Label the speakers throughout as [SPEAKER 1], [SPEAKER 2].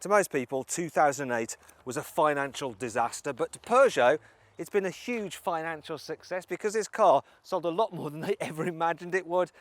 [SPEAKER 1] To most people, 2008 was a financial disaster, but to Peugeot, it's been a huge financial success because this car sold a lot more than they ever imagined it would.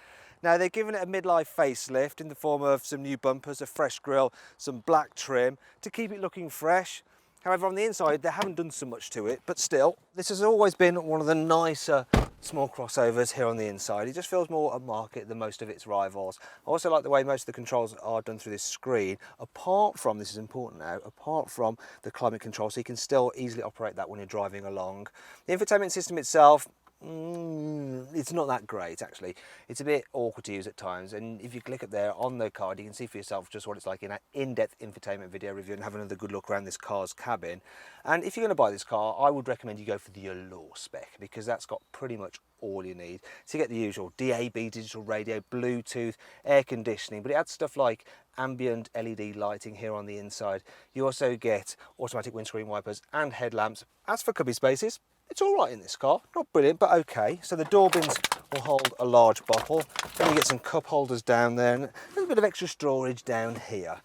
[SPEAKER 1] Now, they've given it a midlife facelift in the form of some new bumpers, a fresh grille, some black trim to keep it looking fresh. However, on the inside, they haven't done so much to it, but still, this has always been one of the nicer small crossovers here on the inside. It just feels more upmarket than most of its rivals. I also like the way most of the controls are done through this screen, apart from, this is important now, apart from the climate control, so you can still easily operate that when you're driving along. The infotainment system itself, it's not that great actually. It's a bit awkward to use at times, and if you click up there on the card you can see for yourself just what it's like in an in-depth infotainment video review and have another good look around this car's cabin. And if you're going to buy this car, I would recommend you go for the Allure spec because that's got pretty much all you need. So you get the usual DAB digital radio, Bluetooth, air conditioning, but it adds stuff like ambient LED lighting here on the inside. You also get automatic windscreen wipers and headlamps. As for cubby spaces, it's all right in this car, not brilliant, but okay. So the door bins will hold a large bottle. Then you get some cup holders down there and a little bit of extra storage down here.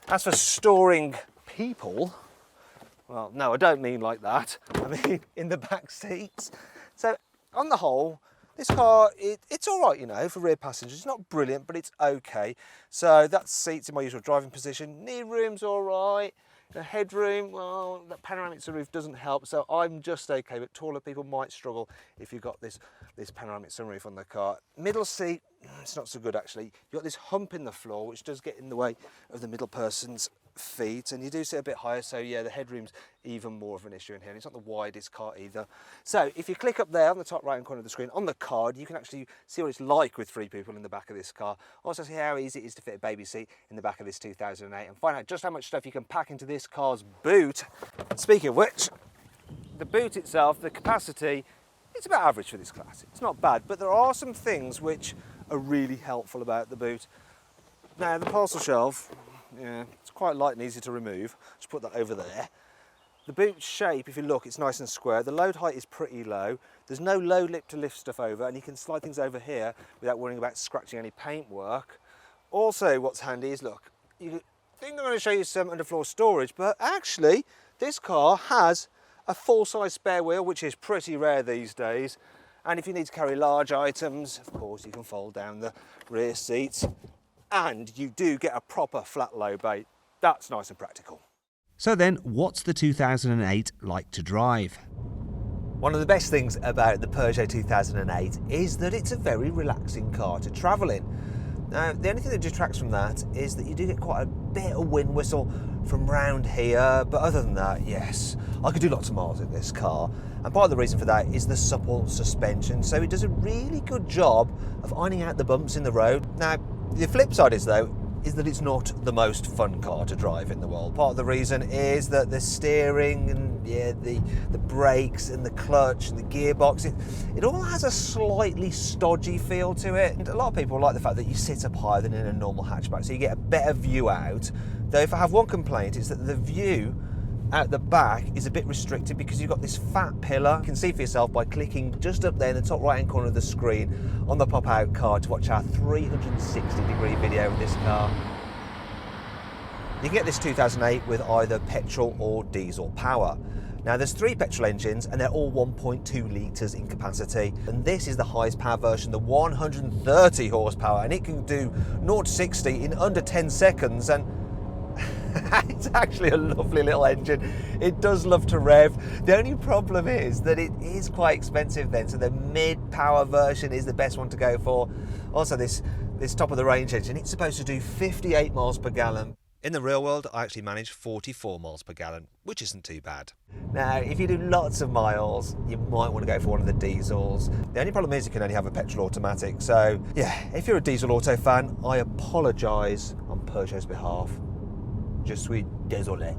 [SPEAKER 1] As for storing people, well, no, I don't mean like that. I mean in the back seats. So on the whole, this car, it's all right, you know, for rear passengers. It's not brilliant, but it's okay. So that's seats in my usual driving position. Knee room's all right. The headroom, well, that panoramic sunroof doesn't help, so I'm just okay, but taller people might struggle if you've got this panoramic sunroof on the car. Middle seat, it's not so good actually. You've got this hump in the floor, which does get in the way of the middle person's feet, and you do sit a bit higher, so yeah, the headroom's even more of an issue in here, and it's not the widest car either. So if you click up there on the top right hand corner of the screen on the card, you can actually see what it's like with 3 people in the back of this car. Also see how easy it is to fit a baby seat in the back of this 2008 and find out just how much stuff you can pack into this car's boot. And speaking of which, the boot itself, the capacity, it's about average for this class. It's not bad, but there are some things which are really helpful about the boot. Now the parcel shelf, yeah, it's quite light and easy to remove. Just put that over there. The boot shape, if you look, it's nice and square. The load height is pretty low. There's no low lip to lift stuff over, and you can slide things over here without worrying about scratching any paintwork. Also, what's handy is, look, you think I'm going to show you some underfloor storage, but actually, this car has a full-size spare wheel, which is pretty rare these days. And if you need to carry large items, of course, you can fold down the rear seats. And you do get a proper flat low bay. That's nice and practical.
[SPEAKER 2] So then, what's the 2008 like to drive?
[SPEAKER 1] One of the best things about the Peugeot 2008 is that it's a very relaxing car to travel in. Now, the only thing that detracts from that is that you do get quite a bit of wind whistle from round here, but other than that, yes, I could do lots of miles in this car. And part of the reason for that is the supple suspension, so it does a really good job of ironing out the bumps in the road. Now, the flip side is, though, is that it's not the most fun car to drive in the world. Part of the reason is that the steering and the brakes and the clutch and the gearbox, it all has a slightly stodgy feel to it. And a lot of people like the fact that you sit up higher than in a normal hatchback, so you get a better view out. Though if I have one complaint, it's that the view out the back is a bit restricted because you've got this fat pillar. You can see for yourself by clicking just up there in the top right hand corner of the screen on the pop out card to watch our 360-degree video of this car. You can get this 2008 with either petrol or diesel power. Now there's 3 petrol engines and they're all 1.2 litres in capacity, and this is the highest power version, the 130 horsepower, and it can do 0 to 60 in under 10 seconds, and it's actually a lovely little engine. It does love to rev. The only problem is that it is quite expensive then, so the mid-power version is the best one to go for. Also this top of the range engine, it's supposed to do 58 miles per gallon. In the real world, I actually manage 44 miles per gallon, which isn't too bad. Now, if you do lots of miles, you might want to go for one of the diesels. The only problem is you can only have a petrol automatic, so yeah, if you're a diesel auto fan, I apologise on Peugeot's behalf. Je suis désolé.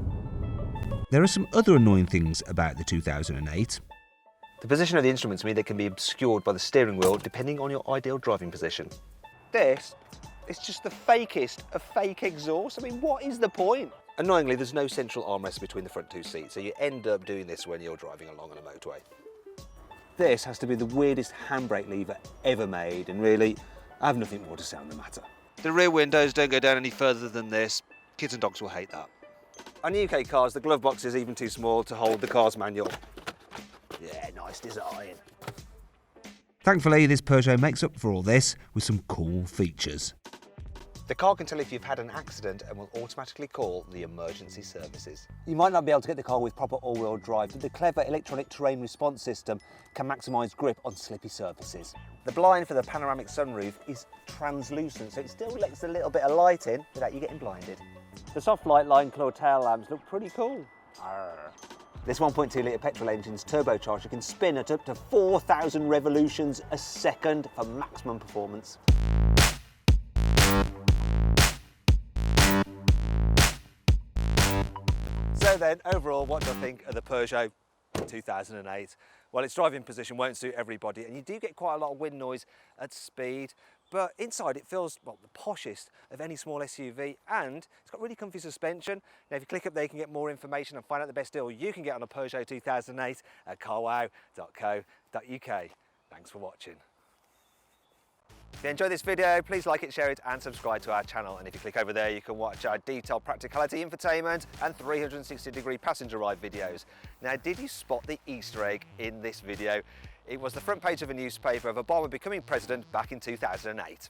[SPEAKER 2] There are some other annoying things about the 2008.
[SPEAKER 1] The position of the instruments mean they can be obscured by the steering wheel depending on your ideal driving position. This is just the fakest of fake exhaust. I mean, what is the point? Annoyingly, there's no central armrest between the front 2 seats, so you end up doing this when you're driving along on a motorway. This has to be the weirdest handbrake lever ever made, and really, I have nothing more to say on the matter. The rear windows don't go down any further than this. Kids and dogs will hate that. On UK cars, the glove box is even too small to hold the car's manual. Yeah, nice design.
[SPEAKER 2] Thankfully, this Peugeot makes up for all this with some cool features.
[SPEAKER 1] The car can tell if you've had an accident and will automatically call the emergency services. You might not be able to get the car with proper all-wheel drive, but the clever electronic terrain response system can maximise grip on slippy surfaces. The blind for the panoramic sunroof is translucent, so it still lets a little bit of light in without you getting blinded. The soft light line claw tail lamps look pretty cool. Arr. This 1.2 litre petrol engine's turbocharger can spin at up to 4,000 revolutions a second for maximum performance. So then, overall, what do I think of the Peugeot 2008? Well, its driving position won't suit everybody, and you do get quite a lot of wind noise at speed, but inside it feels, well, the poshest of any small SUV, and it's got really comfy suspension. Now, if you click up there, you can get more information and find out the best deal you can get on a Peugeot 2008 at carwow.co.uk. Thanks for watching. If you enjoyed this video, please like it, share it and subscribe to our channel. And if you click over there, you can watch our detailed practicality, infotainment and 360-degree passenger ride videos. Now, did you spot the Easter egg in this video? It was the front page of a newspaper of Obama becoming president back in 2008.